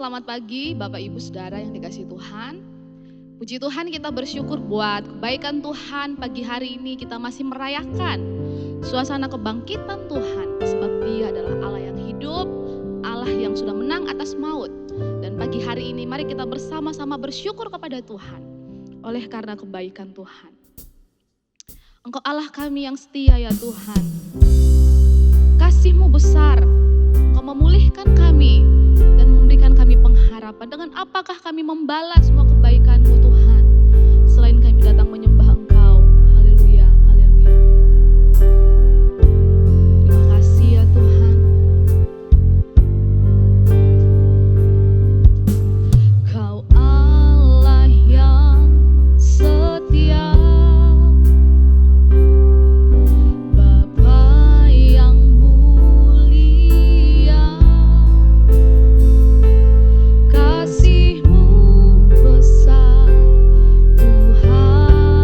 Selamat pagi Bapak Ibu Saudara yang dikasihi Tuhan. Puji Tuhan, kita bersyukur buat kebaikan Tuhan. Pagi hari ini kita masih merayakan suasana kebangkitan Tuhan, sebab Dia adalah Allah yang hidup, Allah yang sudah menang atas maut. Dan pagi hari ini mari kita bersama-sama bersyukur kepada Tuhan oleh karena kebaikan Tuhan. Engkau Allah kami yang setia ya Tuhan. Kasih-Mu besar, Engkau memulihkan kami dan memberikan kami pengharapan. Dengan apakah kami membalas semua kebaikan-Mu Tuhan, selain kami datang menyembah Engkau. Haleluya, haleluya. Terima kasih ya Tuhan. Kau Allah yang setia, Bapa yang mulia, kasih-Mu besar, Tuhan.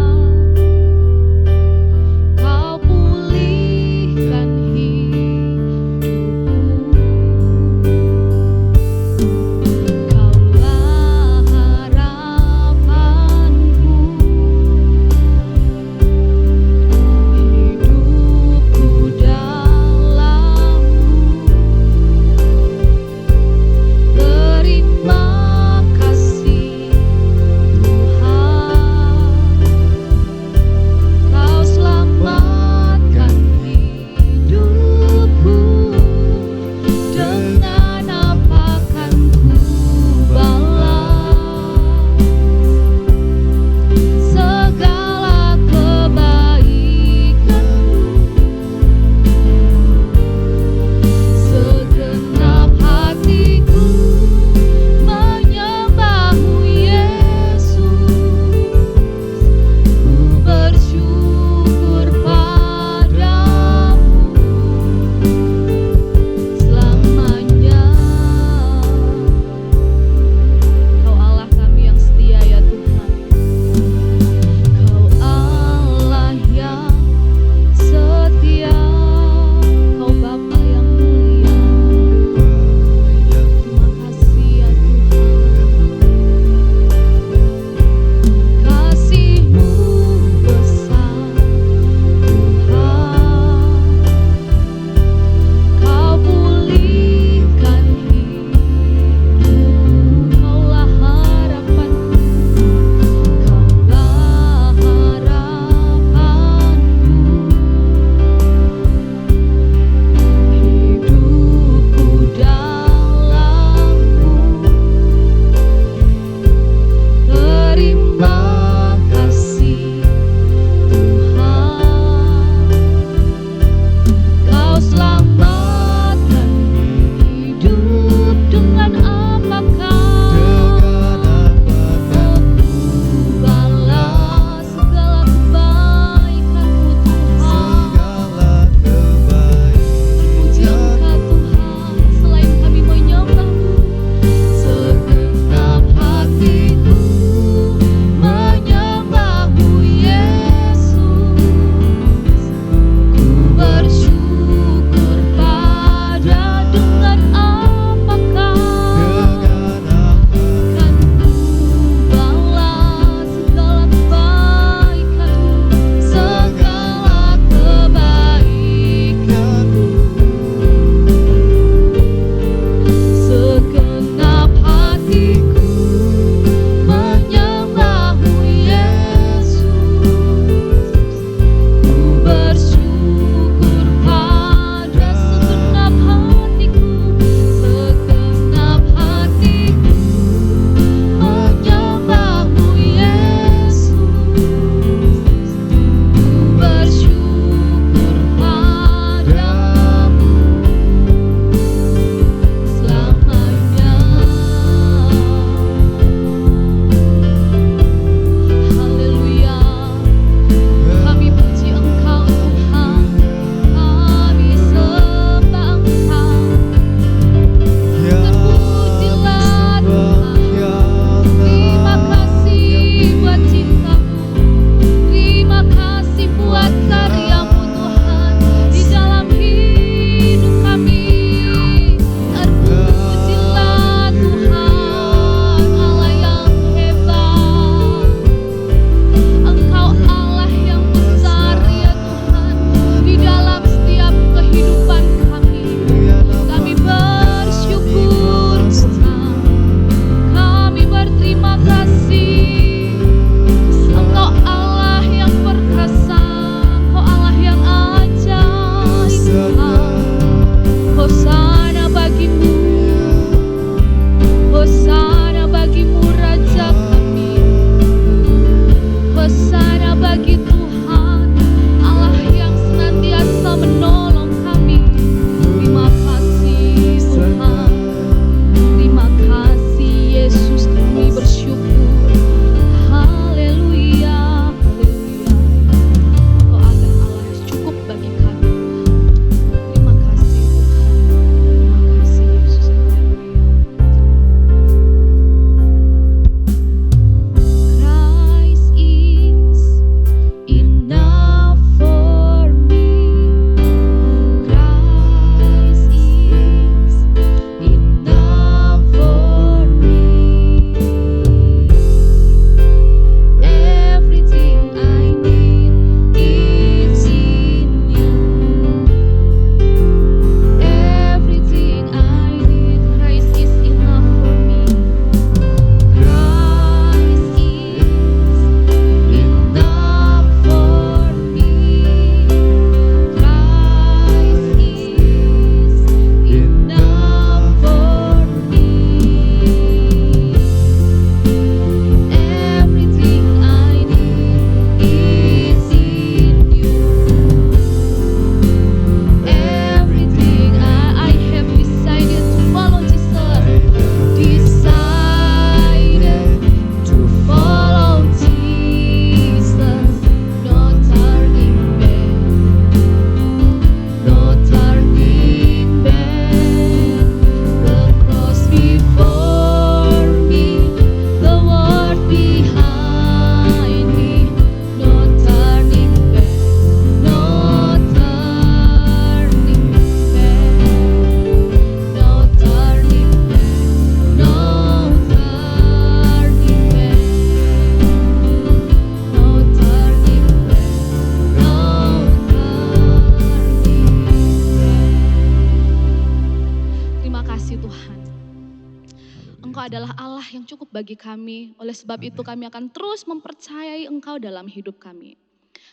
yang cukup bagi kami. Oleh sebab itu kami akan terus mempercayai Engkau dalam hidup kami.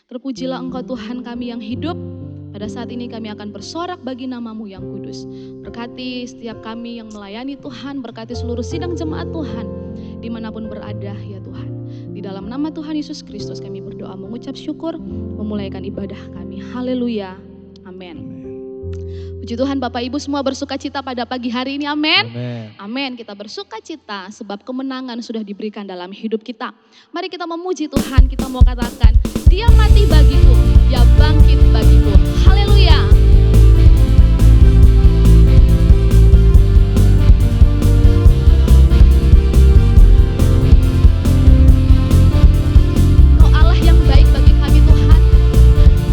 Terpujilah Engkau Tuhan kami yang hidup. Pada saat ini kami akan bersorak bagi nama-Mu yang kudus. Berkati setiap kami yang melayani Tuhan, berkati seluruh sidang jemaat Tuhan, dimanapun berada ya Tuhan. Di dalam nama Tuhan Yesus Kristus kami berdoa mengucap syukur, memulaikan ibadah kami. Haleluya, amin. Puji Tuhan, Bapak Ibu semua bersuka cita pada pagi hari ini, amin. Amin, kita bersuka cita sebab kemenangan sudah diberikan dalam hidup kita. Mari kita memuji Tuhan, kita mau katakan, Dia mati bagiku, Dia bangkit bagiku. Haleluya. Kau Allah yang baik bagi kami Tuhan.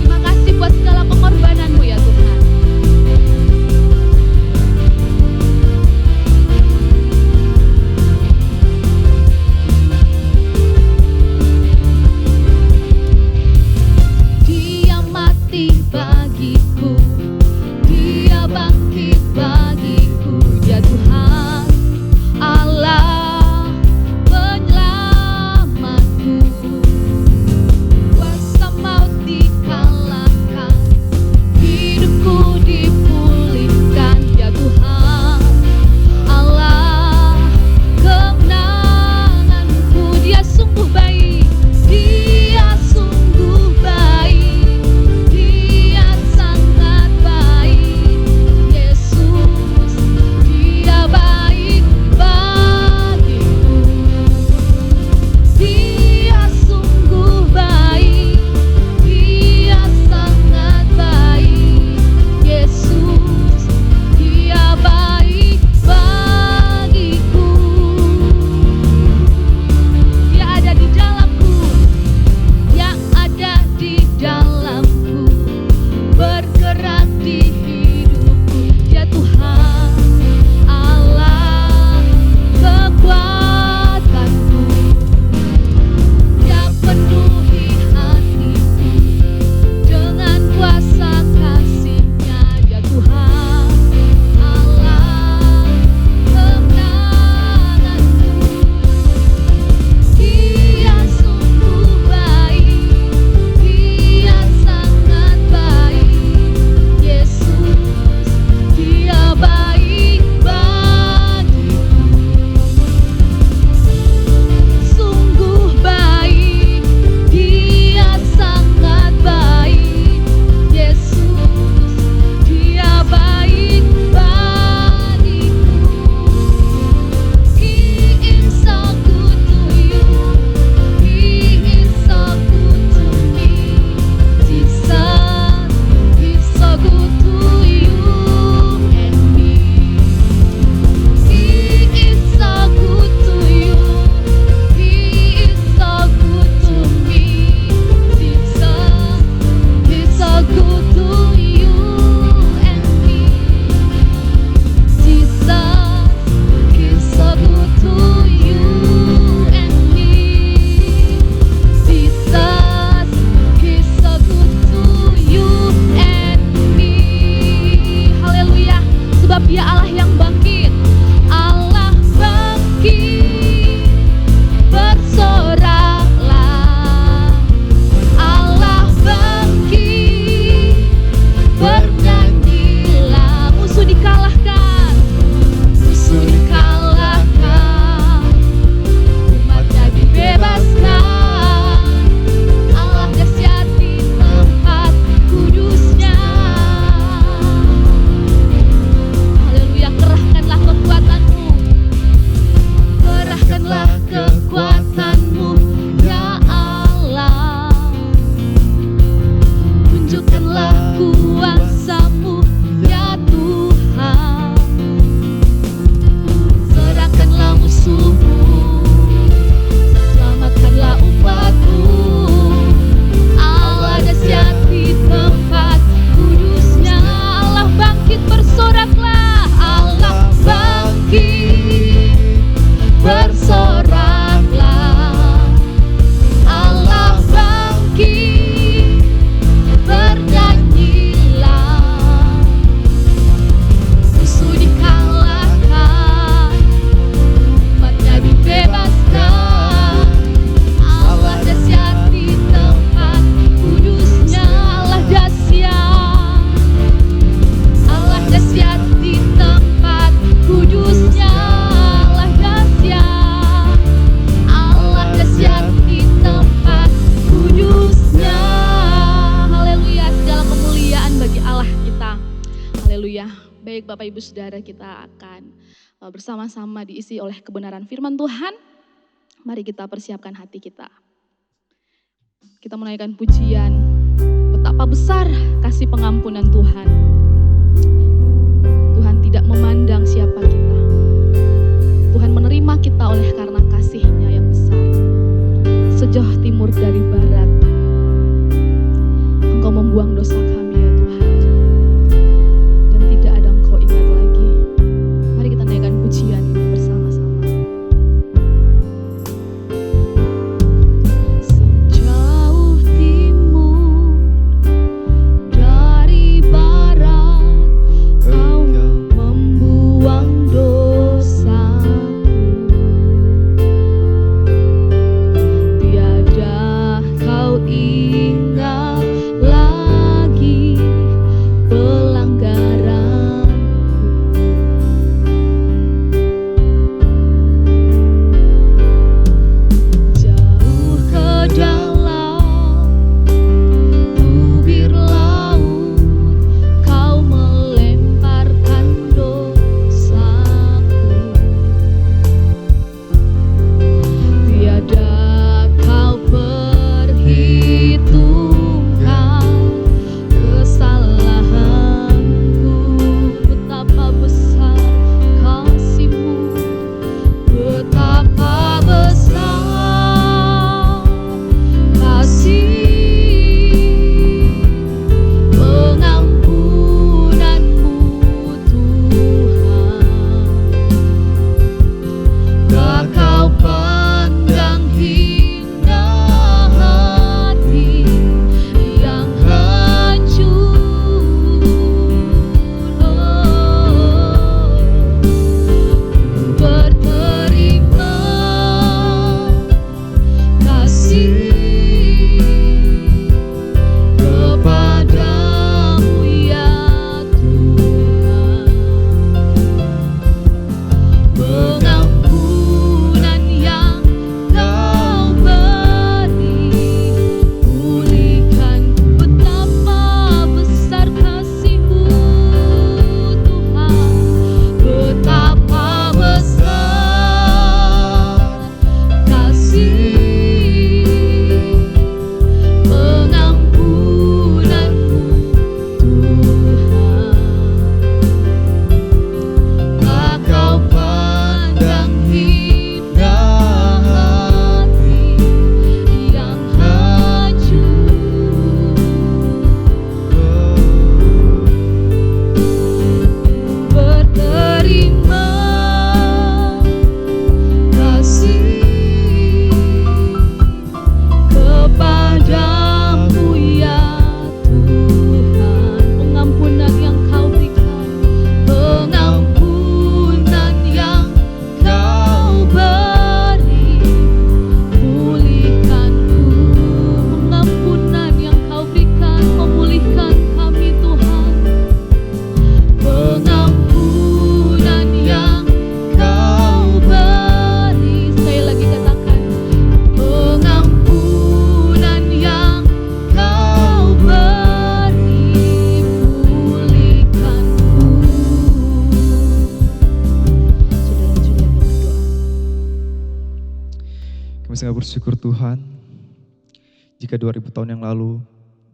Terima kasih buat segala pengorbanan-Mu ya Tuhan. Bapak Ibu Saudara kita akan bersama-sama diisi oleh kebenaran firman Tuhan. Mari kita persiapkan hati kita. Kita menaikkan pujian, betapa besar kasih pengampunan Tuhan. Tuhan tidak memandang siapa kita. Tuhan menerima kita oleh karena kasih-Nya yang besar. Sejauh timur dari barat, Engkau membuang dosa kami ya Tuhan. Dan tidak ada Engkau ingat lagi. Mari kita naikkan pujian ini bersama-sama. Sejauh timur dari barat, Kau membuang dosaku. Tiada Kau ingat lagi pelanggaranku. Jauh ke dalam bibir laut, Kau melemparkan dosaku. Tiada Kau perhitungkan kesalahanku. Betapa besar kasih-Mu, betapa besar kasih pengampunan-Mu Tuhan. Tak Kau pandang hina hati yang hancur. Ku berterima kasih kepadamu ya Tuhan. Pengampunan yang Kau beri, pulihkan betapa besar kasih-Mu Tuhan. Betapa besar kasih pengampunan-Mu Tuhan. Tak Kau pandang hina hati yang hancur. Berterima kasih kepadamu ya Tuhan. Pengampunan yang Kau berikan, pengampunan yang Kau beri, pulihkanku. Pengampunan yang Kau berikan, memulihkan kami Tuhan. Pengampunan yang Kau beri, sekali lagi katakan, pengampunan yang Kau beri, pulihkanku. Saudara Julian berdoa. Kami sangat bersyukur Tuhan, jika 2000 tahun yang lalu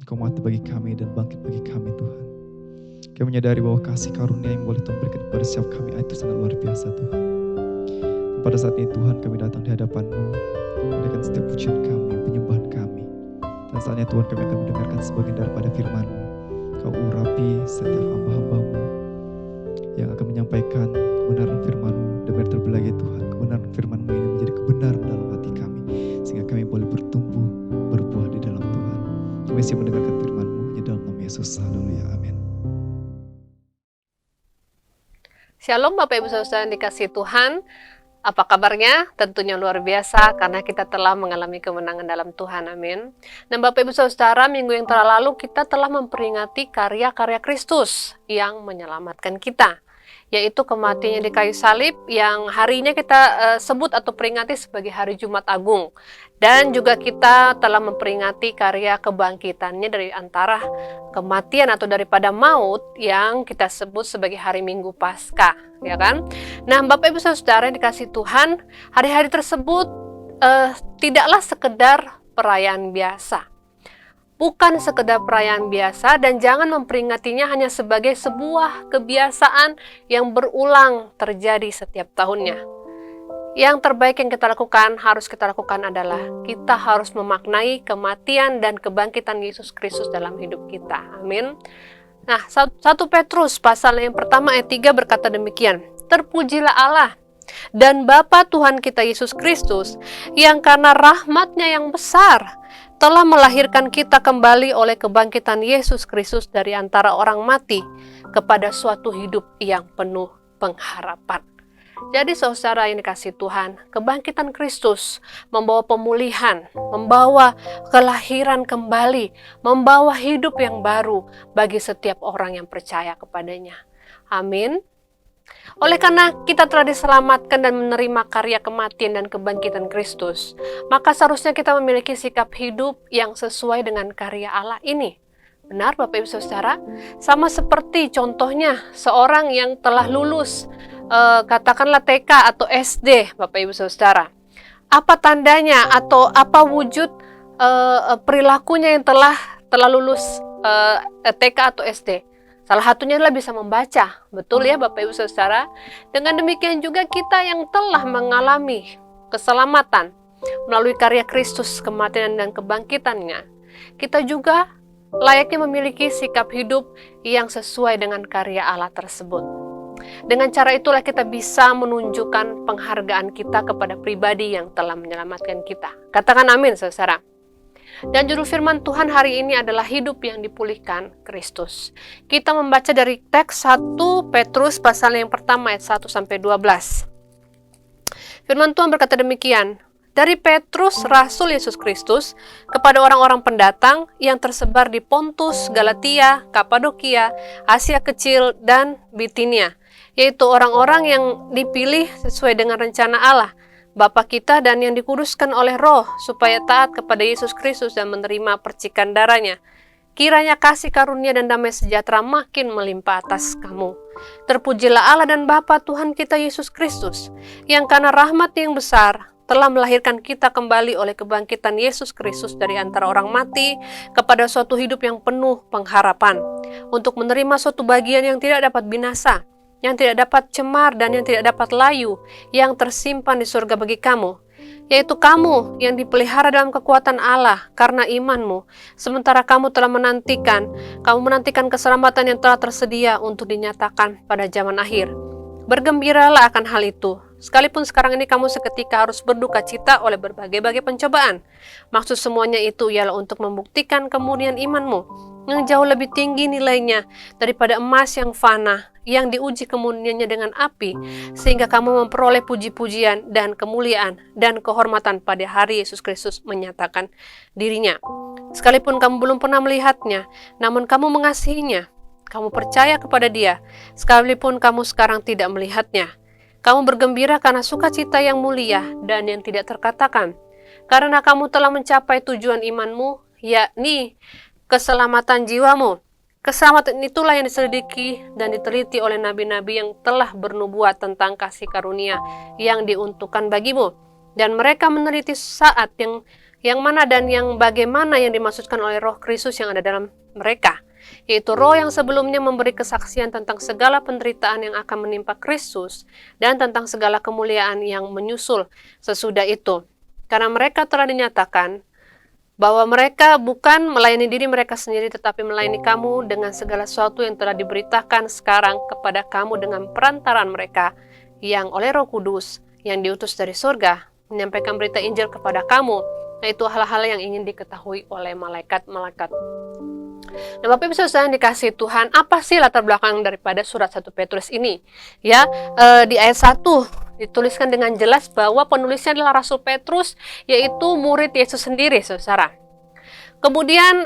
Engkau mati bagi kami dan bangkit bagi kami Tuhan. Kami menyadari bahwa kasih karunia yang boleh Tuhan berikan kepada setiap kami itu sangat luar biasa Tuhan. Dan pada saat ini Tuhan kami datang di hadapan-Mu, mendengarkan setiap pujian kami, penyembahan kami. Dan saatnya Tuhan kami akan mendengarkan sebagian daripada firman-Mu. Kau urapi setiap hamba-hamba-Mu yang akan menyampaikan kebenaran firman-Mu. Dan biar terlebih lagi Tuhan, kebenaran firman-Mu ini menjadi kebenaran dalam hati kami, sehingga kami boleh bertumbuh, berbuah di dalam Tuhan. Kami siap mendengarkan firman-Mu hanya dalam nama Yesus. Haleluya, amin. Shalom Bapak Ibu Saudara yang dikasihi Tuhan. Apa kabarnya? Tentunya luar biasa karena kita telah mengalami kemenangan dalam Tuhan, amin. Dan Bapak Ibu Saudara, minggu yang lalu kita telah memperingati karya-karya Kristus yang menyelamatkan kita, yaitu kematiannya di kayu salib yang harinya kita sebut atau peringati sebagai hari Jumat Agung. Dan juga kita telah memperingati karya kebangkitannya dari antara kematian atau daripada maut yang kita sebut sebagai hari Minggu Paskah, ya kan? Nah, Bapak Ibu Saudara yang dikasihi Tuhan, hari-hari tersebut tidaklah sekedar perayaan biasa. Bukan sekedar perayaan biasa, dan jangan memperingatinya hanya sebagai sebuah kebiasaan yang berulang terjadi setiap tahunnya. Yang terbaik yang harus kita lakukan adalah kita harus memaknai kematian dan kebangkitan Yesus Kristus dalam hidup kita. Amin. Nah, 1 Petrus pasal yang pertama ayat 3 berkata demikian. Terpujilah Allah dan Bapa Tuhan kita Yesus Kristus, yang karena rahmat-Nya yang besar telah melahirkan kita kembali oleh kebangkitan Yesus Kristus dari antara orang mati kepada suatu hidup yang penuh pengharapan. Jadi saudara yang dikasihi Tuhan, kebangkitan Kristus membawa pemulihan, membawa kelahiran kembali, membawa hidup yang baru bagi setiap orang yang percaya kepadanya. Amin. Oleh karena kita telah diselamatkan dan menerima karya kematian dan kebangkitan Kristus, maka seharusnya kita memiliki sikap hidup yang sesuai dengan karya Allah ini. Benar Bapak Ibu Saudara? Sama seperti contohnya seorang yang telah lulus katakanlah TK atau SD, Bapak Ibu Saudara. Apa tandanya atau apa wujud perilakunya yang telah lulus TK atau SD? Salah satunya adalah bisa membaca. Betul ya Bapak Ibu Saudara? Dengan demikian juga kita yang telah mengalami keselamatan melalui karya Kristus, kematian dan kebangkitannya, kita juga layaknya memiliki sikap hidup yang sesuai dengan karya Allah tersebut. Dengan cara itulah kita bisa menunjukkan penghargaan kita kepada pribadi yang telah menyelamatkan kita. Katakan amin, saudara. Dan judul firman Tuhan hari ini adalah hidup yang dipulihkan Kristus. Kita membaca dari teks 1 Petrus pasal yang pertama ayat 1 sampai 12. Firman Tuhan berkata demikian. Dari Petrus, Rasul Yesus Kristus, kepada orang-orang pendatang yang tersebar di Pontus, Galatia, Kapadokia, Asia Kecil, dan Bitinia, yaitu orang-orang yang dipilih sesuai dengan rencana Allah, Bapa kita, dan yang dikuduskan oleh Roh, supaya taat kepada Yesus Kristus dan menerima percikan darahnya. Kiranya kasih karunia dan damai sejahtera makin melimpah atas kamu. Terpujilah Allah dan Bapa Tuhan kita Yesus Kristus, yang karena rahmat yang besar telah melahirkan kita kembali oleh kebangkitan Yesus Kristus dari antara orang mati kepada suatu hidup yang penuh pengharapan, untuk menerima suatu bagian yang tidak dapat binasa, yang tidak dapat cemar dan yang tidak dapat layu, yang tersimpan di surga bagi kamu, yaitu kamu yang dipelihara dalam kekuatan Allah karena imanmu, sementara kamu menantikan keselamatan yang telah tersedia untuk dinyatakan pada zaman akhir. Bergembiralah akan hal itu, sekalipun sekarang ini kamu seketika harus berduka cita oleh berbagai-bagai pencobaan. Maksud semuanya itu ialah untuk membuktikan kemurnian imanmu, yang jauh lebih tinggi nilainya daripada emas yang fana, yang diuji kemuniannya dengan api, sehingga kamu memperoleh puji-pujian dan kemuliaan dan kehormatan pada hari Yesus Kristus menyatakan dirinya. Sekalipun kamu belum pernah melihatnya, namun kamu mengasihinya, kamu percaya kepada Dia, sekalipun kamu sekarang tidak melihatnya. Kamu bergembira karena sukacita yang mulia dan yang tidak terkatakan, karena kamu telah mencapai tujuan imanmu, yakni keselamatan jiwamu. Keselamatan itulah yang diselidiki dan diteliti oleh nabi-nabi yang telah bernubuat tentang kasih karunia yang diuntukkan bagimu. Dan mereka meneliti saat yang mana dan yang bagaimana yang dimaksudkan oleh Roh Kristus yang ada dalam mereka, yaitu Roh yang sebelumnya memberi kesaksian tentang segala penderitaan yang akan menimpa Kristus dan tentang segala kemuliaan yang menyusul sesudah itu. Karena mereka telah dinyatakan bahwa mereka bukan melayani diri mereka sendiri, tetapi melayani kamu dengan segala sesuatu yang telah diberitakan sekarang kepada kamu dengan perantaran mereka yang oleh Roh Kudus yang diutus dari surga menyampaikan berita Injil kepada kamu, yaitu hal-hal yang ingin diketahui oleh malaikat-malaikat. Nah, Bapak Ibu Saudara yang dikasihi Tuhan, apa sih latar belakang daripada surat 1 Petrus ini? Ya, di ayat 1 dituliskan dengan jelas bahwa penulisnya adalah Rasul Petrus, yaitu murid Yesus sendiri, saudara. Kemudian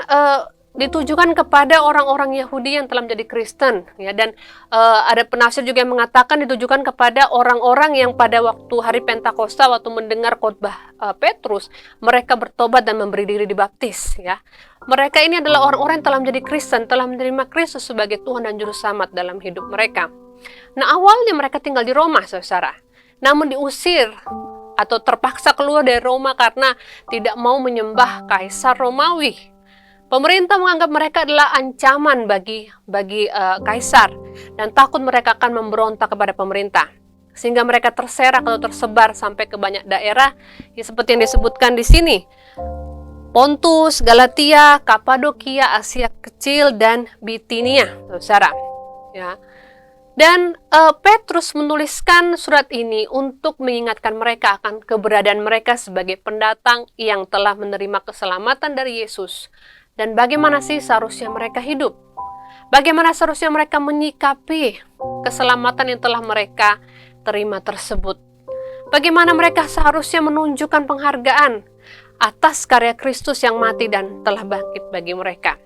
ditujukan kepada orang-orang Yahudi yang telah menjadi Kristen, ya. Dan ada penafsir juga yang mengatakan ditujukan kepada orang-orang yang pada waktu hari Pentakosta, waktu mendengar khotbah Petrus, mereka bertobat dan memberi diri dibaptis, ya. Mereka ini adalah orang-orang yang telah menjadi Kristen, telah menerima Kristus sebagai Tuhan dan Juru Selamat dalam hidup mereka. Nah, awalnya mereka tinggal di Roma, saudara. Namun diusir atau terpaksa keluar dari Roma karena tidak mau menyembah Kaisar Romawi. Pemerintah menganggap mereka adalah ancaman bagi Kaisar dan takut mereka akan memberontak kepada pemerintah. Sehingga mereka terserak atau tersebar sampai ke banyak daerah, ya, seperti yang disebutkan di sini. Pontus, Galatia, Kapadokia, Asia Kecil, dan Bitinia, saudara. Ya. Dan Petrus menuliskan surat ini untuk mengingatkan mereka akan keberadaan mereka sebagai pendatang yang telah menerima keselamatan dari Yesus. Dan bagaimana sih seharusnya mereka hidup? Bagaimana seharusnya mereka menyikapi keselamatan yang telah mereka terima tersebut? Bagaimana mereka seharusnya menunjukkan penghargaan atas karya Kristus yang mati dan telah bangkit bagi mereka?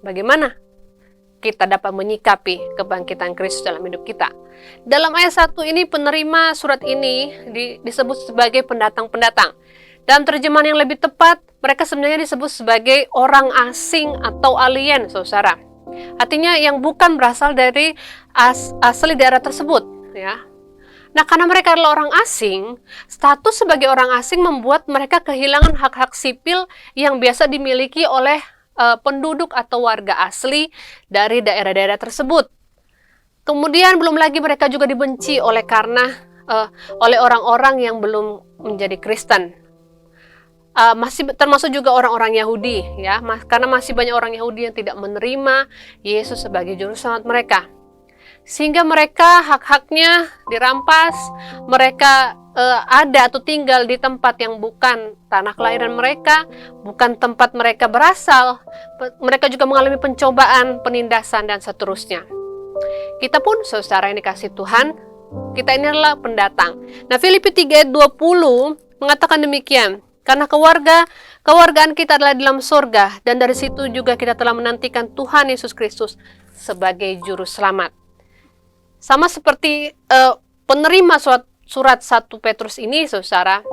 Bagaimana kita dapat menyikapi kebangkitan Kristus dalam hidup kita? Dalam ayat 1 ini, penerima surat ini disebut sebagai pendatang-pendatang. Dalam terjemahan yang lebih tepat, mereka sebenarnya disebut sebagai orang asing atau alien, saudara. Artinya yang bukan berasal dari asli daerah tersebut, ya. Nah, karena mereka adalah orang asing, status sebagai orang asing membuat mereka kehilangan hak-hak sipil yang biasa dimiliki oleh penduduk atau warga asli dari daerah-daerah tersebut. Kemudian belum lagi mereka juga dibenci oleh orang-orang yang belum menjadi Kristen. Masih termasuk juga orang-orang Yahudi, ya, karena masih banyak orang Yahudi yang tidak menerima Yesus sebagai juru selamat mereka, sehingga mereka hak-haknya dirampas. Mereka ada atau tinggal di tempat yang bukan tanah kelahiran mereka, bukan tempat mereka berasal. Mereka juga mengalami pencobaan, penindasan, dan seterusnya. Kita pun, saudara yang dikasih Tuhan, kita ini adalah pendatang. Nah, Filipi 3 ayat 20 mengatakan demikian. Karena kewargaan kita adalah di dalam surga, dan dari situ juga kita telah menantikan Tuhan Yesus Kristus sebagai juru selamat. Sama seperti penerima surat 1 Petrus ini, saudara,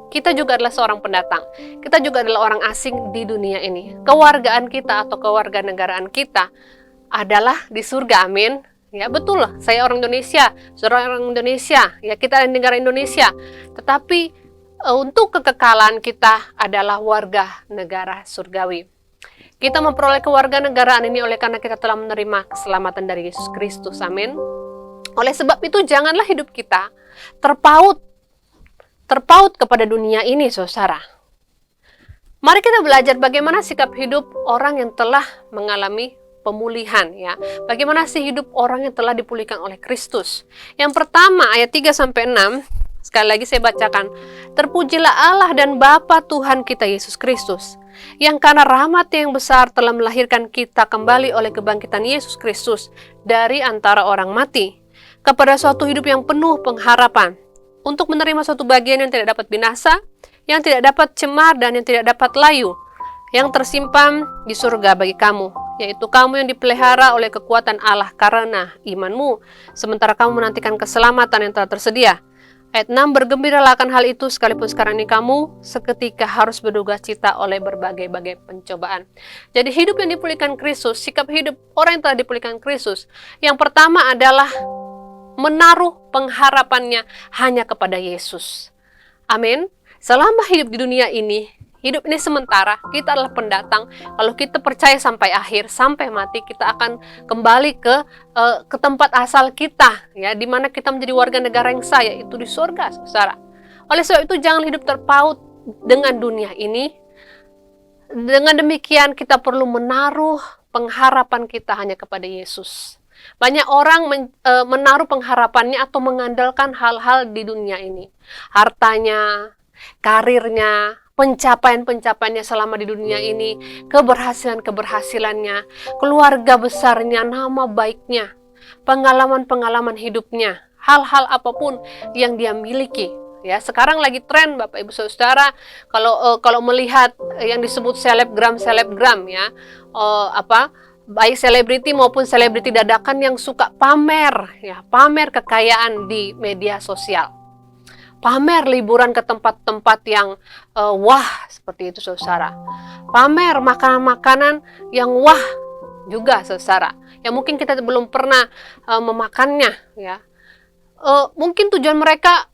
kita juga adalah seorang pendatang. Kita juga adalah orang asing di dunia ini. Kewargaan kita atau kewarganegaraan kita adalah di surga, amin. Ya, betul, saya orang Indonesia, saudara orang Indonesia, ya, kita adalah negara Indonesia. Tetapi untuk kekekalan kita adalah warga negara surgawi. Kita memperoleh kewarganegaraan ini oleh karena kita telah menerima keselamatan dari Yesus Kristus, amin. Oleh sebab itu, janganlah hidup kita terpaut kepada dunia ini, saudara. Mari kita belajar bagaimana sikap hidup orang yang telah mengalami pemulihan, ya. Bagaimana sih hidup orang yang telah dipulihkan oleh Kristus? Yang pertama, ayat 3-6, sekali lagi saya bacakan. Terpujilah Allah dan Bapa Tuhan kita Yesus Kristus, yang karena rahmat-Nya yang besar telah melahirkan kita kembali oleh kebangkitan Yesus Kristus dari antara orang mati, kepada suatu hidup yang penuh pengharapan, untuk menerima suatu bagian yang tidak dapat binasa, yang tidak dapat cemar, dan yang tidak dapat layu, yang tersimpan di surga bagi kamu, yaitu kamu yang dipelihara oleh kekuatan Allah karena imanmu, sementara kamu menantikan keselamatan yang telah tersedia. Ayat 6, bergembiralah akan hal itu sekalipun sekarang ini kamu seketika harus berduka cita oleh berbagai-bagai pencobaan. Jadi hidup yang dipulihkan Kristus, sikap hidup orang yang telah dipulihkan Kristus, yang pertama adalah menaruh pengharapannya hanya kepada Yesus. Amin. Selama hidup di dunia ini, hidup ini sementara, kita adalah pendatang. Kalau kita percaya sampai akhir, sampai mati, kita akan kembali ke tempat asal kita, ya, di mana kita menjadi warga negara yang sah, yaitu di surga, saudara. Oleh sebab itu, jangan hidup terpaut dengan dunia ini. Dengan demikian, kita perlu menaruh pengharapan kita hanya kepada Yesus. Banyak orang menaruh pengharapannya atau mengandalkan hal-hal di dunia ini. Hartanya, karirnya, pencapaian-pencapaiannya selama di dunia ini, keberhasilan-keberhasilannya, keluarga besarnya, nama baiknya, pengalaman-pengalaman hidupnya, hal-hal apapun yang dia miliki Ya, sekarang lagi tren Bapak Ibu Saudara kalau melihat yang disebut selebgram ya, baik selebriti maupun selebriti dadakan yang suka pamer ya, pamer kekayaan di media sosial. Pamer liburan ke tempat-tempat yang wah seperti itu saudara. Pamer makanan-makanan yang wah juga saudara. Yang mungkin kita belum pernah memakannya ya. Mungkin tujuan mereka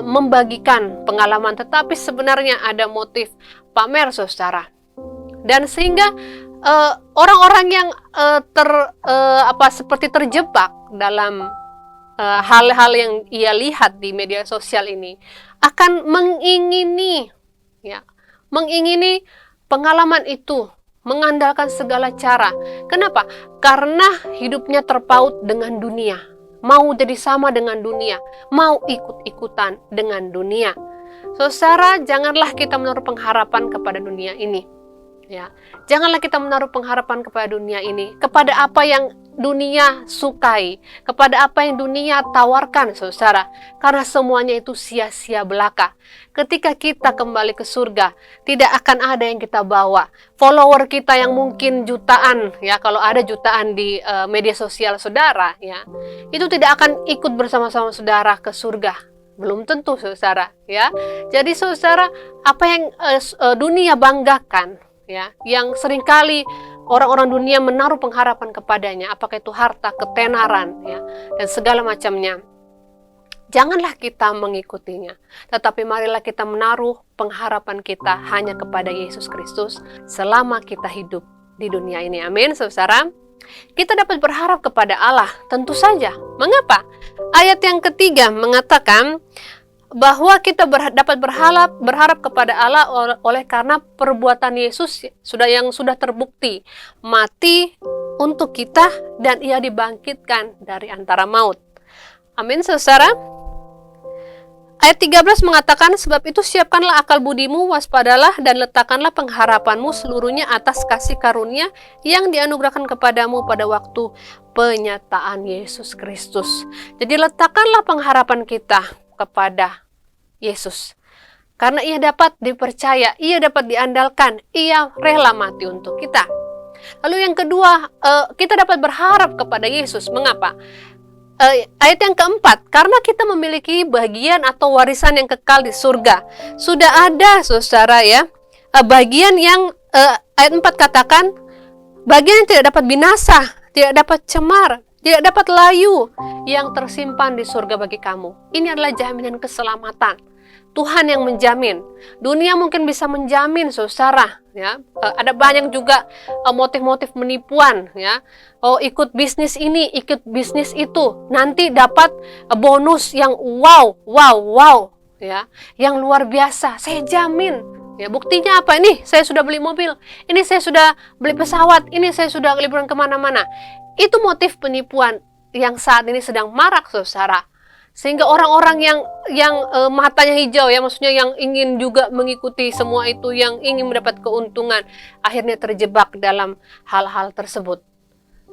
membagikan pengalaman, tetapi sebenarnya ada motif pamer saudara. Dan sehingga orang-orang yang seperti terjebak dalam hal-hal yang ia lihat di media sosial ini akan mengingini pengalaman itu, mengandalkan segala cara. Kenapa? Karena hidupnya terpaut dengan dunia, mau jadi sama dengan dunia, mau ikut-ikutan dengan dunia. Saudara, janganlah kita menaruh pengharapan kepada dunia ini. Ya, janganlah kita menaruh pengharapan kepada dunia ini, kepada apa yang dunia sukai, kepada apa yang dunia tawarkan, saudara, karena semuanya itu sia-sia belaka. Ketika kita kembali ke surga, tidak akan ada yang kita bawa. Follower kita yang mungkin jutaan, ya, kalau ada jutaan di media sosial saudara, ya, itu tidak akan ikut bersama-sama saudara ke surga. Belum tentu, saudara, ya. Jadi, saudara, apa yang dunia banggakan, ya, yang seringkali orang-orang dunia menaruh pengharapan kepadanya, apakah itu harta, ketenaran, ya, dan segala macamnya. Janganlah kita mengikutinya, tetapi marilah kita menaruh pengharapan kita hanya kepada Yesus Kristus selama kita hidup di dunia ini. Amin, saudara. Kita dapat berharap kepada Allah, tentu saja. Mengapa? Ayat yang ketiga mengatakan bahwa kita dapat berharap kepada Allah oleh karena perbuatan Yesus yang sudah terbukti mati untuk kita dan ia dibangkitkan dari antara maut. Amin, saudara. Ayat 13 mengatakan, sebab itu siapkanlah akal budimu, waspadalah dan letakkanlah pengharapanmu seluruhnya atas kasih karunia yang dianugerahkan kepadamu pada waktu penyataan Yesus Kristus. Jadi letakkanlah pengharapan kita kepada Yesus. Karena ia dapat dipercaya, ia dapat diandalkan, ia rela mati untuk kita. Lalu yang kedua, kita dapat berharap kepada Yesus. Mengapa? Ayat yang keempat, karena kita memiliki bagian atau warisan yang kekal di surga. Sudah ada, saudara, ya, bagian yang ayat 4 katakan, bagian yang tidak dapat binasa, tidak dapat cemar, tidak dapat layu, yang tersimpan di surga bagi kamu. Ini adalah jaminan keselamatan. Tuhan yang menjamin. Dunia mungkin bisa menjamin, saudara, ya. Ada banyak juga motif-motif penipuan, ya. Oh, ikut bisnis ini, ikut bisnis itu, nanti dapat bonus yang wow, ya, yang luar biasa. Saya jamin. Ya, buktinya apa? Ini saya sudah beli mobil, ini saya sudah beli pesawat, ini saya sudah liburan kemana-mana. Itu motif penipuan yang saat ini sedang marak, saudara. Sehingga orang-orang yang matanya hijau, ya, maksudnya yang ingin juga mengikuti semua itu, yang ingin mendapat keuntungan, akhirnya terjebak dalam hal-hal tersebut.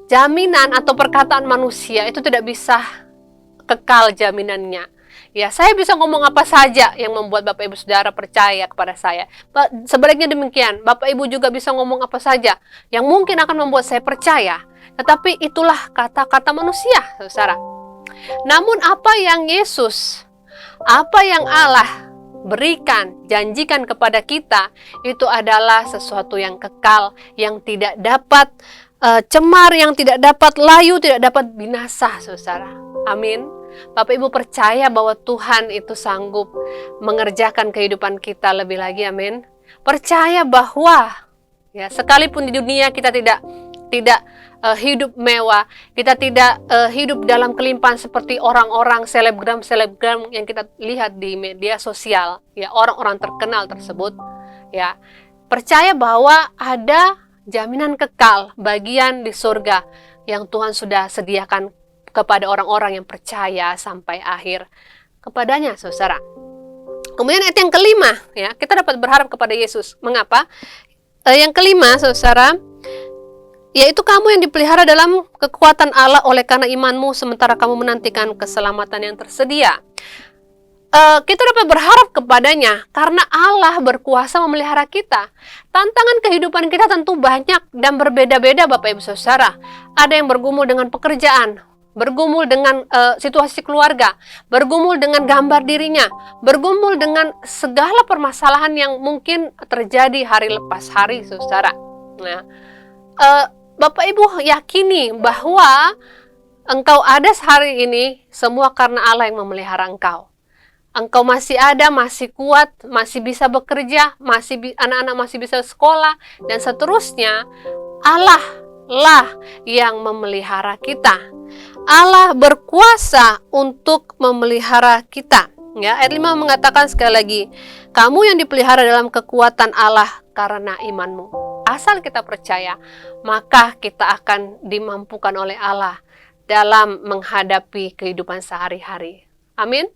Jaminan atau perkataan manusia itu tidak bisa kekal jaminannya. Ya, saya bisa ngomong apa saja yang membuat Bapak Ibu Saudara percaya kepada saya. Sebaliknya demikian, Bapak Ibu juga bisa ngomong apa saja yang mungkin akan membuat saya percaya. Tetapi itulah kata-kata manusia, saudara. Namun apa yang Allah berikan, janjikan kepada kita, itu adalah sesuatu yang kekal, yang tidak dapat cemar, yang tidak dapat layu, tidak dapat binasa, saudara. Amin. Bapak Ibu percaya bahwa Tuhan itu sanggup mengerjakan kehidupan kita lebih lagi, amin. Percaya bahwa, ya, sekalipun di dunia kita tidak hidup mewah, kita tidak hidup dalam kelimpahan seperti orang-orang selebgram yang kita lihat di media sosial, ya, orang-orang terkenal tersebut, ya. Percaya bahwa ada jaminan kekal, bagian di surga yang Tuhan sudah sediakan kepada orang-orang yang percaya sampai akhir kepadanya, saudara. Kemudian ayat yang kelima, ya, kita dapat berharap kepada Yesus. Mengapa? Yang kelima, saudara, yaitu kamu yang dipelihara dalam kekuatan Allah oleh karena imanmu, sementara kamu menantikan keselamatan yang tersedia. kita dapat berharap kepadanya karena Allah berkuasa memelihara kita. Tantangan kehidupan kita tentu banyak dan berbeda-beda Bapak Ibu Saudara. Ada yang bergumul dengan pekerjaan, bergumul dengan situasi keluarga, bergumul dengan gambar dirinya, bergumul dengan segala permasalahan yang mungkin terjadi hari lepas hari, Saudara. Nah, Bapak Ibu yakini bahwa engkau ada hari ini semua karena Allah yang memelihara engkau. Engkau masih ada, masih kuat, masih bisa bekerja, anak-anak masih bisa sekolah, dan seterusnya. Allah lah yang memelihara kita. Allah berkuasa untuk memelihara kita. Ya, ayat 5 mengatakan sekali lagi, kamu yang dipelihara dalam kekuatan Allah karena imanmu. Asal kita percaya, maka kita akan dimampukan oleh Allah dalam menghadapi kehidupan sehari-hari. Amin.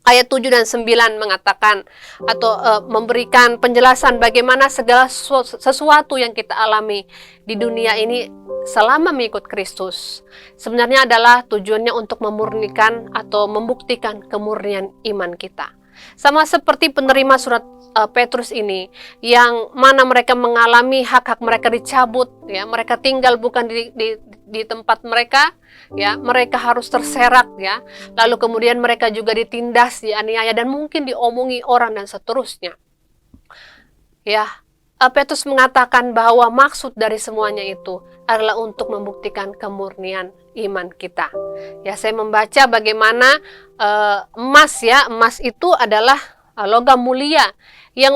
Ayat 7 dan 9 mengatakan atau memberikan penjelasan bagaimana segala sesuatu yang kita alami di dunia ini selama mengikut Kristus sebenarnya adalah tujuannya untuk memurnikan atau membuktikan kemurnian iman kita. Sama seperti penerima surat Petrus ini, yang mana mereka mengalami hak-hak mereka dicabut, ya, mereka tinggal bukan di tempat mereka, ya, mereka harus terserak, ya, lalu kemudian mereka juga ditindas, dianiaya, dan mungkin diomongi orang dan seterusnya. Ya, Petrus mengatakan bahwa maksud dari semuanya itu adalah untuk membuktikan kemurnian iman kita. Ya, saya membaca bagaimana emas, ya, emas itu adalah logam mulia yang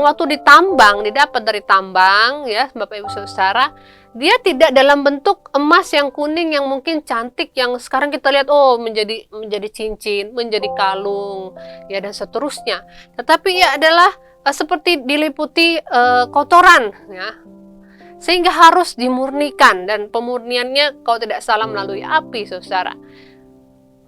waktu ditambang, didapat dari tambang, ya, Bapak Ibu Saudara, dia tidak dalam bentuk emas yang kuning yang mungkin cantik yang sekarang kita lihat menjadi cincin, menjadi kalung, ya, dan seterusnya. Tetapi ia adalah seperti diliputi kotoran, ya, sehingga harus dimurnikan, dan pemurniannya kalau tidak salah melalui api, Saudara.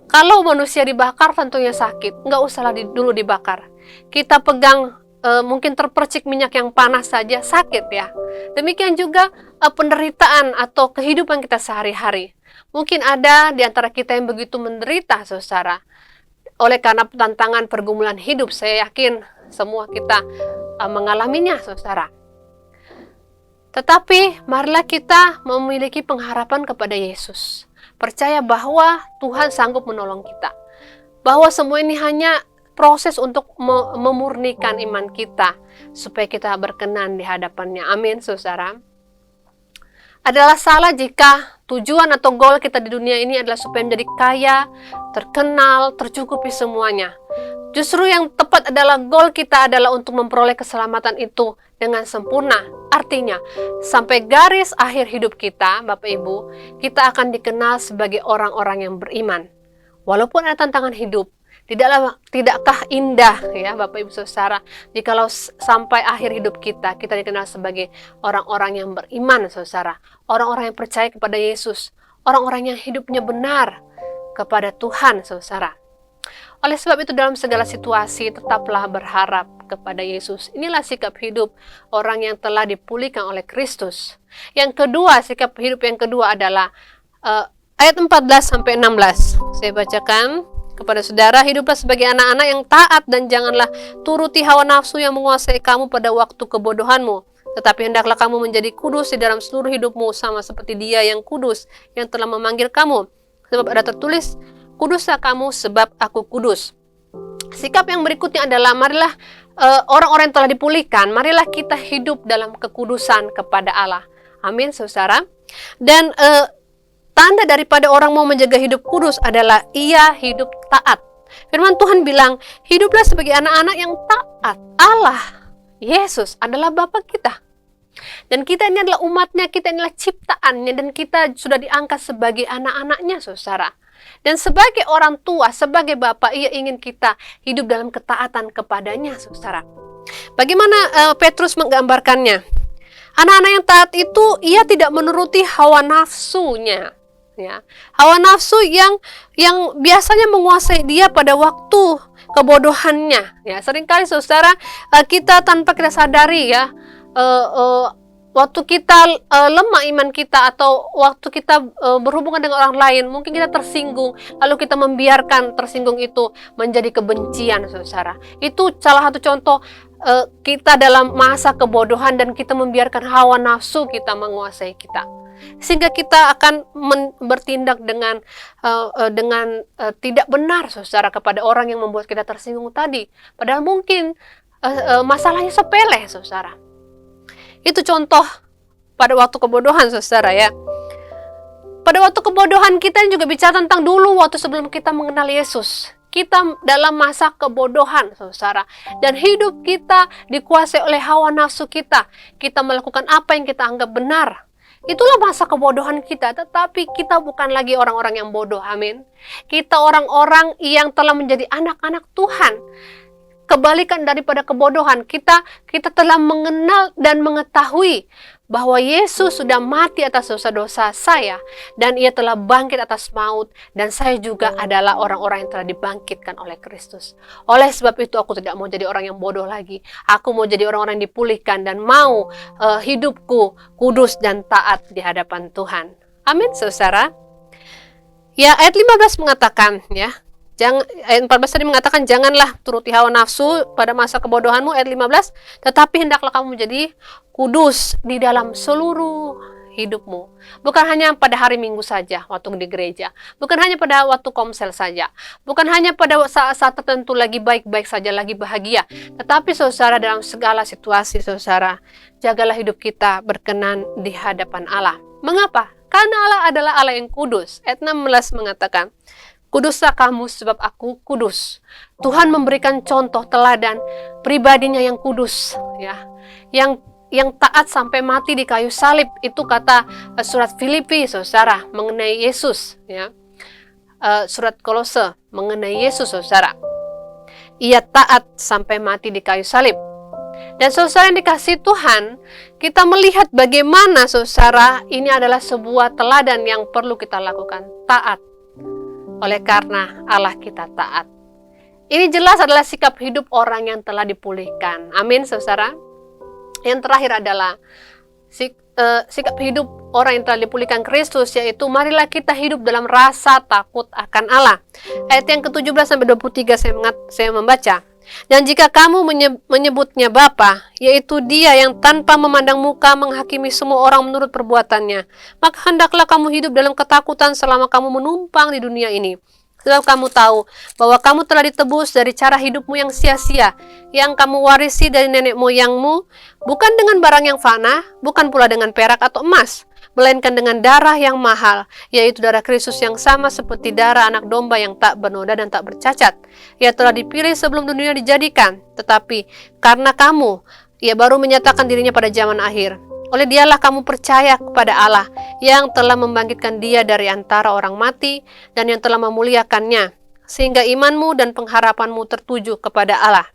Kalau manusia dibakar tentunya sakit, nggak usahlah dulu dibakar. Kita pegang mungkin terpercik minyak yang panas saja sakit, ya. Demikian juga penderitaan atau kehidupan kita sehari-hari. Mungkin ada di antara kita yang begitu menderita, Saudara. Oleh karena tantangan pergumulan hidup, saya yakin semua kita mengalaminya, Saudara. Tetapi marilah kita memiliki pengharapan kepada Yesus. Percaya bahwa Tuhan sanggup menolong kita. Bahwa semua ini hanya proses untuk memurnikan iman kita supaya kita berkenan di hadapannya. Amin, Saudara. Adalah salah jika tujuan atau goal kita di dunia ini adalah supaya menjadi kaya, terkenal, tercukupi semuanya. Justru yang tepat adalah goal kita adalah untuk memperoleh keselamatan itu dengan sempurna. Artinya, sampai garis akhir hidup kita, Bapak Ibu, kita akan dikenal sebagai orang-orang yang beriman. Walaupun ada tantangan hidup, tidakkah indah, ya Bapak Ibu Saudara, jikalau sampai akhir hidup kita dikenal sebagai orang-orang yang beriman, Saudara. Orang-orang yang percaya kepada Yesus, orang-orang yang hidupnya benar kepada Tuhan, Saudara. Oleh sebab itu dalam segala situasi tetaplah berharap kepada Yesus. Inilah sikap hidup orang yang telah dipulihkan oleh Kristus. Yang kedua, sikap hidup yang kedua adalah ayat 14-16. Saya bacakan kepada saudara, hiduplah sebagai anak-anak yang taat dan janganlah turuti hawa nafsu yang menguasai kamu pada waktu kebodohanmu. Tetapi hendaklah kamu menjadi kudus di dalam seluruh hidupmu sama seperti Dia yang kudus yang telah memanggil kamu. Sebab ada tertulis, kuduslah kamu sebab aku kudus. Sikap yang berikutnya adalah marilah orang-orang yang telah dipulihkan, marilah kita hidup dalam kekudusan kepada Allah. Amin, Saudara. Dan tanda daripada orang mau menjaga hidup kudus adalah ia hidup taat. Firman Tuhan bilang, hiduplah sebagai anak-anak yang taat. Allah, Yesus adalah Bapa kita. Dan kita ini adalah umatnya, kita inilah ciptaannya, dan kita sudah diangkat sebagai anak-anaknya, Saudara. Dan sebagai orang tua, sebagai Bapa, ia ingin kita hidup dalam ketaatan kepadanya, Saudara. Bagaimana Petrus menggambarkannya? Anak-anak yang taat itu, ia tidak menuruti hawa nafsunya. Ya, hawa nafsu yang biasanya menguasai dia pada waktu kebodohannya. Ya, seringkali Saudara, kita tanpa kita sadari, ya, waktu kita lemah iman kita, atau waktu kita berhubungan dengan orang lain, mungkin kita tersinggung, lalu kita membiarkan tersinggung itu menjadi kebencian, saudara. Itu salah satu contoh kita dalam masa kebodohan, dan kita membiarkan hawa nafsu kita menguasai kita, sehingga kita akan bertindak dengan tidak benar, saudara, kepada orang yang membuat kita tersinggung tadi. Padahal mungkin masalahnya sepele, saudara. Itu contoh pada waktu kebodohan, saudara, ya. Pada waktu kebodohan kita juga bicara tentang dulu waktu sebelum kita mengenal Yesus. Kita dalam masa kebodohan, saudara, dan hidup kita dikuasai oleh hawa nafsu kita. Kita melakukan apa yang kita anggap benar. Itulah masa kebodohan kita, tetapi kita bukan lagi orang-orang yang bodoh, amin. Kita orang-orang yang telah menjadi anak-anak Tuhan. Kebalikan daripada kebodohan, kita telah mengenal dan mengetahui bahwa Yesus sudah mati atas dosa-dosa saya, dan Ia telah bangkit atas maut, dan saya juga adalah orang-orang yang telah dibangkitkan oleh Kristus. Oleh sebab itu aku tidak mau jadi orang yang bodoh lagi. Aku mau jadi orang-orang yang dipulihkan, dan mau hidupku kudus dan taat di hadapan Tuhan. Amin, saudara. Ya, ayat 15 mengatakan, ya, ayat 14 tadi mengatakan, janganlah turuti hawa nafsu pada masa kebodohanmu, ayat 15, tetapi hendaklah kamu menjadi kudus di dalam seluruh hidupmu. Bukan hanya pada hari Minggu saja waktu di gereja, bukan hanya pada waktu komsel saja, bukan hanya pada saat-saat tertentu lagi baik-baik saja, lagi bahagia, tetapi saudara, dalam segala situasi, saudara, jagalah hidup kita berkenan di hadapan Allah. Mengapa? Karena Allah adalah Allah yang kudus. Ayat 16 mengatakan, kuduslah kamu sebab aku kudus. Tuhan memberikan contoh teladan pribadinya yang kudus, ya, yang taat sampai mati di kayu salib. Itu kata surat Filipi, saudara, mengenai Yesus, ya. Surat Kolose mengenai Yesus, saudara. Ia taat sampai mati di kayu salib. Dan saudara yang dikasihi Tuhan, kita melihat bagaimana, saudara, ini adalah sebuah teladan yang perlu kita lakukan, taat. Oleh karena Allah kita taat. Ini jelas adalah sikap hidup orang yang telah dipulihkan. Amin, saudara. Yang terakhir adalah sikap hidup orang yang telah dipulihkan Kristus, yaitu marilah kita hidup dalam rasa takut akan Allah. Ayat yang ke-17 sampai 23 saya membaca. Dan jika kamu menyebutnya Bapa, yaitu Dia yang tanpa memandang muka menghakimi semua orang menurut perbuatannya, maka hendaklah kamu hidup dalam ketakutan selama kamu menumpang di dunia ini. Sebab kamu tahu bahwa kamu telah ditebus dari cara hidupmu yang sia-sia, yang kamu warisi dari nenek moyangmu, bukan dengan barang yang fana, bukan pula dengan perak atau emas, melainkan dengan darah yang mahal, yaitu darah Kristus yang sama seperti darah anak domba yang tak bernoda dan tak bercacat. Ia telah dipilih sebelum dunia dijadikan, tetapi karena kamu, Ia baru menyatakan dirinya pada zaman akhir. Oleh Dialah kamu percaya kepada Allah yang telah membangkitkan Dia dari antara orang mati dan yang telah memuliakannya, sehingga imanmu dan pengharapanmu tertuju kepada Allah.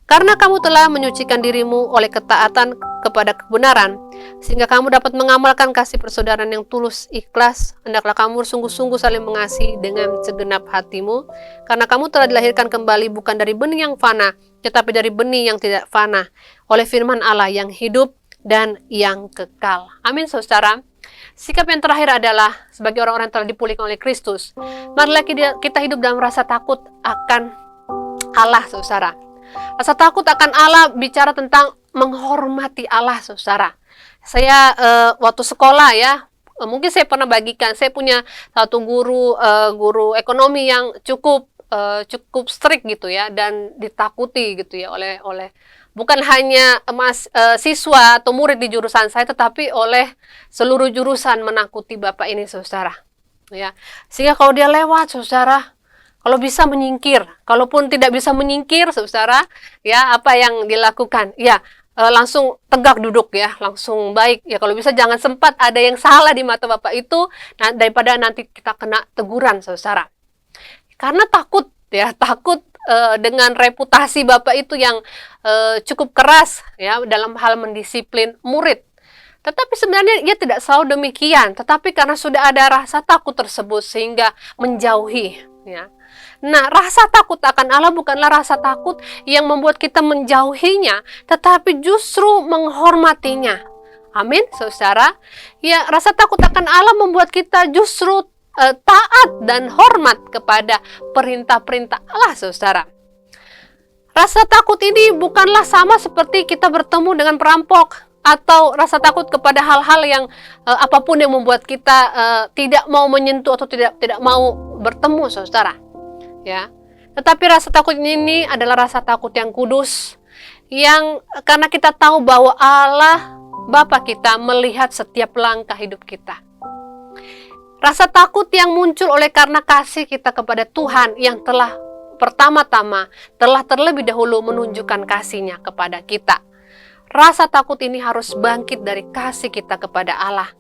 Karena kamu telah menyucikan dirimu oleh ketaatan kepada kebenaran, sehingga kamu dapat mengamalkan kasih persaudaraan yang tulus ikhlas, hendaklah kamu sungguh-sungguh saling mengasihi dengan segenap hatimu, karena kamu telah dilahirkan kembali bukan dari benih yang fana, tetapi dari benih yang tidak fana, oleh firman Allah yang hidup dan yang kekal. Amin, saudara. Sikap yang terakhir adalah sebagai orang-orang yang telah dipulihkan oleh Kristus, marilah kita hidup dalam rasa takut akan Allah, saudara. Rasa takut akan Allah bicara tentang menghormati Allah, saudara. Saya waktu sekolah, ya, mungkin saya pernah bagikan, saya punya satu guru ekonomi yang cukup strict gitu, ya, dan ditakuti gitu, ya, oleh bukan hanya siswa atau murid di jurusan saya, tetapi oleh seluruh jurusan menakuti Bapak ini, saudara. Ya, sehingga kalau dia lewat, saudara, kalau bisa menyingkir. Kalaupun tidak bisa menyingkir, saudara, ya, apa yang dilakukan? Ya, langsung tegak duduk, ya, langsung baik. Ya, kalau bisa jangan sempat ada yang salah di mata Bapak itu, daripada nanti kita kena teguran, saudara. Karena takut, ya, takut dengan reputasi Bapak itu yang cukup keras, ya, dalam hal mendisiplin murid. Tetapi sebenarnya ia tidak selalu demikian, tetapi karena sudah ada rasa takut tersebut sehingga menjauhi, ya. Nah, rasa takut akan Allah bukanlah rasa takut yang membuat kita menjauhinya, tetapi justru menghormatinya. Amin, saudara. Ya, rasa takut akan Allah membuat kita justru taat dan hormat kepada perintah-perintah Allah, saudara. Rasa takut ini bukanlah sama seperti kita bertemu dengan perampok, atau rasa takut kepada hal-hal yang apapun yang membuat kita tidak mau menyentuh atau tidak mau bertemu, saudara. Ya, tetapi rasa takut ini adalah rasa takut yang kudus, yang karena kita tahu bahwa Allah Bapa kita melihat setiap langkah hidup kita. Rasa takut yang muncul oleh karena kasih kita kepada Tuhan yang telah pertama-tama telah terlebih dahulu menunjukkan kasih-Nya kepada kita. Rasa takut ini harus bangkit dari kasih kita kepada Allah.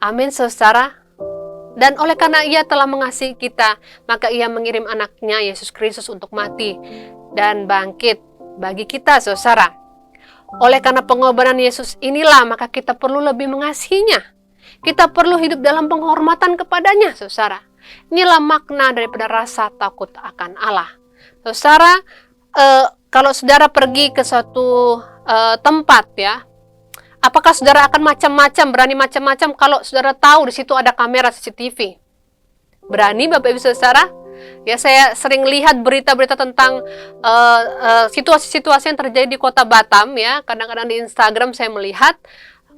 Amin, saudara. Dan oleh karena Ia telah mengasihi kita, maka Ia mengirim anaknya Yesus Kristus untuk mati dan bangkit bagi kita, saudara. Oleh karena pengorbanan Yesus inilah, maka kita perlu lebih mengasihinya. Kita perlu hidup dalam penghormatan kepadanya, saudara. Inilah makna daripada rasa takut akan Allah. Saudara, kalau saudara pergi ke suatu tempat, ya, apakah saudara akan macam-macam, berani macam-macam kalau saudara tahu di situ ada kamera CCTV? Berani, Bapak Ibu saudara? Ya, saya sering lihat berita-berita tentang situasi-situasi yang terjadi di kota Batam, ya. Kadang-kadang di Instagram saya melihat,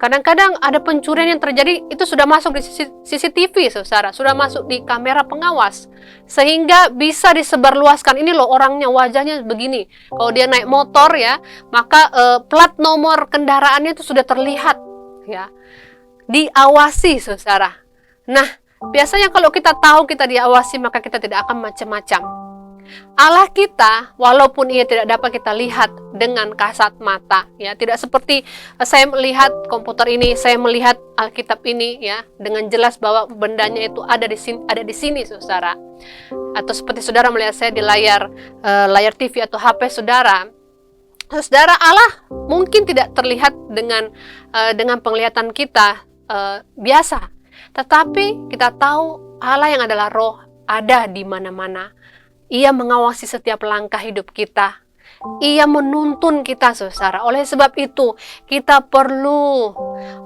kadang-kadang ada pencurian yang terjadi, itu sudah masuk di CCTV, saudara, sudah masuk di kamera pengawas, sehingga bisa disebarluaskan. Ini loh orangnya, wajahnya begini. Kalau dia naik motor, ya, maka plat nomor kendaraannya itu sudah terlihat, ya, diawasi, saudara. Nah, biasanya kalau kita tahu kita diawasi, maka kita tidak akan macam-macam. Allah kita, walaupun Ia tidak dapat kita lihat dengan kasat mata, ya, tidak seperti saya melihat komputer ini, saya melihat Alkitab ini, ya, dengan jelas bahwa bendanya itu ada di sini, saudara. Atau seperti saudara melihat saya di layar TV atau HP saudara. Saudara, Allah mungkin tidak terlihat dengan penglihatan kita biasa. Tetapi kita tahu Allah yang adalah roh ada di mana-mana. Ia mengawasi setiap langkah hidup kita. Ia menuntun kita, saudara. Oleh sebab itu, kita perlu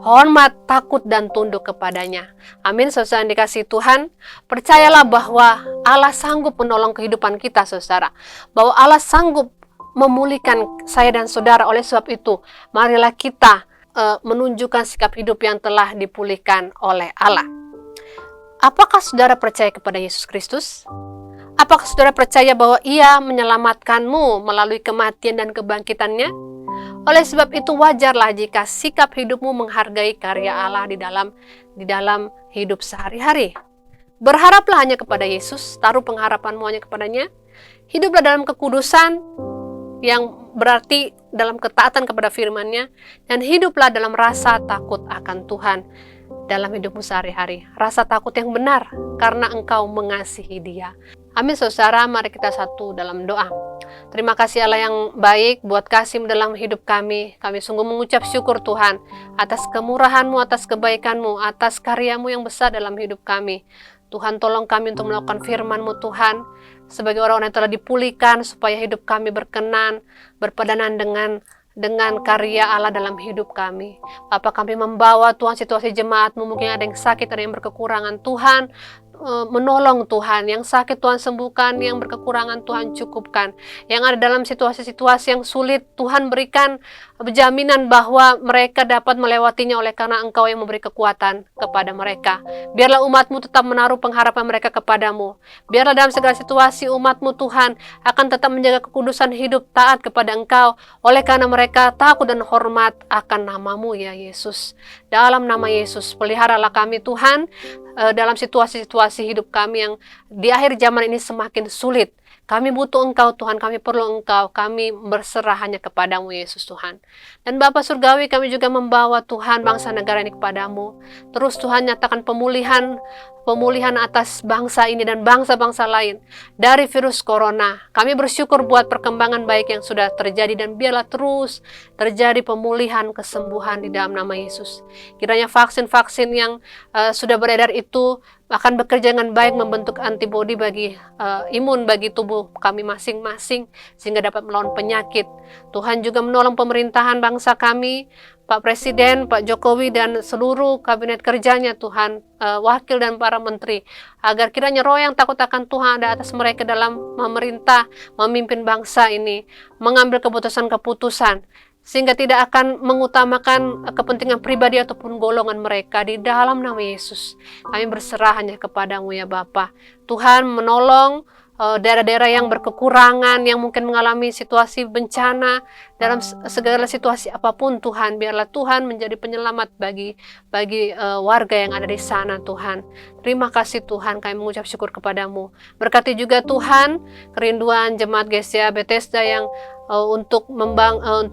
hormat, takut, dan tunduk kepadanya. Amin, saudara yang dikasihi Tuhan. Percayalah bahwa Allah sanggup menolong kehidupan kita, saudara. Bahwa Allah sanggup memulihkan saya dan saudara. Oleh sebab itu, marilah kita menunjukkan sikap hidup yang telah dipulihkan oleh Allah. Apakah saudara percaya kepada Yesus Kristus? Apakah saudara percaya bahwa Ia menyelamatkanmu melalui kematian dan kebangkitannya? Oleh sebab itu wajarlah jika sikap hidupmu menghargai karya Allah di dalam hidup sehari-hari. Berharaplah hanya kepada Yesus, taruh pengharapanmu hanya kepadanya. Hiduplah dalam kekudusan, yang berarti dalam ketaatan kepada firman-Nya, dan hiduplah dalam rasa takut akan Tuhan dalam hidupmu sehari-hari. Rasa takut yang benar karena engkau mengasihi Dia. Amin, saudara. Mari kita satu dalam doa. Terima kasih Allah yang baik buat kasih dalam hidup kami. Kami sungguh mengucap syukur Tuhan atas kemurahan-Mu, atas kebaikan-Mu, atas karya-Mu yang besar dalam hidup kami. Tuhan, tolong kami untuk melakukan firman-Mu, Tuhan, sebagai orang-orang yang telah dipulihkan, supaya hidup kami berkenan, berpadanan dengan karya Allah dalam hidup kami. Bapa, kami membawa Tuhan situasi jemaat-Mu, mungkin ada yang sakit, ada yang berkekurangan. Tuhan, menolong Tuhan, yang sakit Tuhan sembuhkan, yang berkekurangan Tuhan cukupkan, yang ada dalam situasi-situasi yang sulit Tuhan berikan jaminan bahwa mereka dapat melewatinya oleh karena Engkau yang memberi kekuatan kepada mereka. Biarlah umat-Mu tetap menaruh pengharapan mereka kepadamu. Biarlah dalam segala situasi umat-Mu Tuhan akan tetap menjaga kekudusan hidup taat kepada Engkau, oleh karena mereka takut dan hormat akan nama-Mu, ya Yesus. Dalam nama Yesus, peliharalah kami Tuhan dalam situasi-situasi hidup kami yang di akhir zaman ini semakin sulit. Kami butuh Engkau Tuhan, kami perlu Engkau, kami berserah hanya kepadamu Yesus Tuhan. Dan Bapa Surgawi, kami juga membawa Tuhan bangsa negara ini kepadamu. Terus Tuhan nyatakan pemulihan atas bangsa ini dan bangsa-bangsa lain dari virus corona. Kami bersyukur buat perkembangan baik yang sudah terjadi, dan biarlah terus terjadi pemulihan, kesembuhan di dalam nama Yesus. Kiranya vaksin-vaksin yang sudah beredar itu akan bekerja dengan baik membentuk antibodi bagi imun bagi tubuh kami masing-masing sehingga dapat melawan penyakit. Tuhan juga menolong pemerintahan bangsa kami, Pak Presiden, Pak Jokowi dan seluruh kabinet kerjanya Tuhan, wakil dan para menteri, agar kiranya roh yang takut akan Tuhan ada atas mereka dalam memerintah, memimpin bangsa ini, mengambil keputusan-keputusan sehingga tidak akan mengutamakan kepentingan pribadi ataupun golongan mereka. Di dalam nama Yesus kami berserah hanya kepadamu ya Bapa. Tuhan menolong daerah-daerah yang berkekurangan, yang mungkin mengalami situasi bencana, dalam segala situasi apapun Tuhan, biarlah Tuhan menjadi penyelamat bagi warga yang ada di sana Tuhan. Terima kasih Tuhan, kami mengucap syukur kepadamu. Berkati juga Tuhan kerinduan jemaat GCA Bethesda yang untuk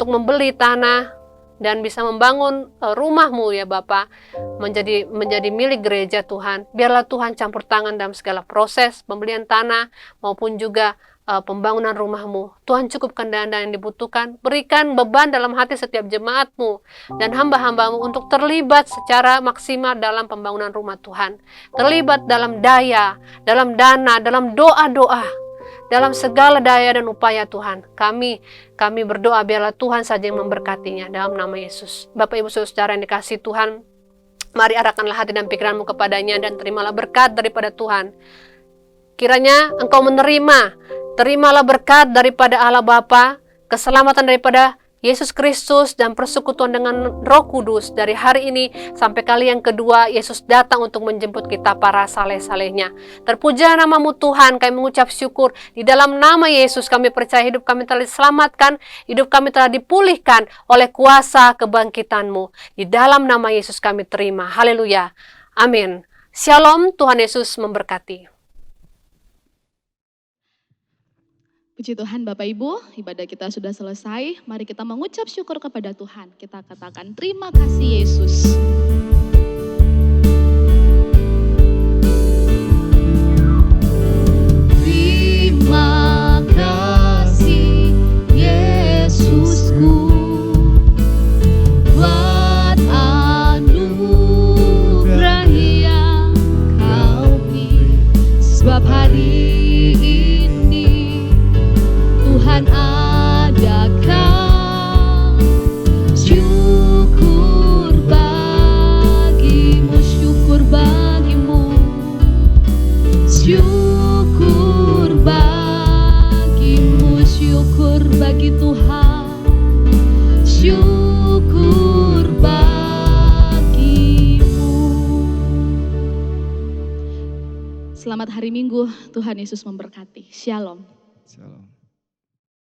membeli tanah dan bisa membangun rumahmu ya Bapa menjadi milik gereja Tuhan. Biarlah Tuhan campur tangan dalam segala proses pembelian tanah maupun juga pembangunan rumahmu. Tuhan cukupkan dana yang dibutuhkan. Berikan beban dalam hati setiap jemaatmu dan hamba-hambamu untuk terlibat secara maksimal dalam pembangunan rumah Tuhan. Terlibat dalam daya, dalam dana, dalam doa-doa, dalam segala daya dan upaya Tuhan. Kami berdoa biarlah Tuhan saja yang memberkatinya dalam nama Yesus. Bapak Ibu Saudara yang dikasihi Tuhan, mari arahkanlah hati dan pikiranmu kepadanya dan terimalah berkat daripada Tuhan. Kiranya engkau terimalah berkat daripada Allah Bapa, keselamatan daripada Yesus Kristus dan persekutuan dengan Roh Kudus dari hari ini sampai kali yang kedua Yesus datang untuk menjemput kita para saleh-salehnya. Terpuja namamu Tuhan, kami mengucap syukur. Di dalam nama Yesus kami percaya hidup kami telah diselamatkan, hidup kami telah dipulihkan oleh kuasa kebangkitan-Mu. Di dalam nama Yesus kami terima. Haleluya. Amin. Shalom, Tuhan Yesus memberkati. Puji Tuhan Bapak Ibu, ibadah kita sudah selesai. Mari kita mengucap syukur kepada Tuhan. Kita katakan terima kasih Yesus. Terima kasih Yesusku buat anugerah yang Kau beri. Sebab hari Tuhan adakan syukur bagimu, syukur bagimu, syukur bagimu, syukur bagi Tuhan, syukur bagimu. Selamat hari Minggu, Tuhan Yesus memberkati. Shalom. Shalom.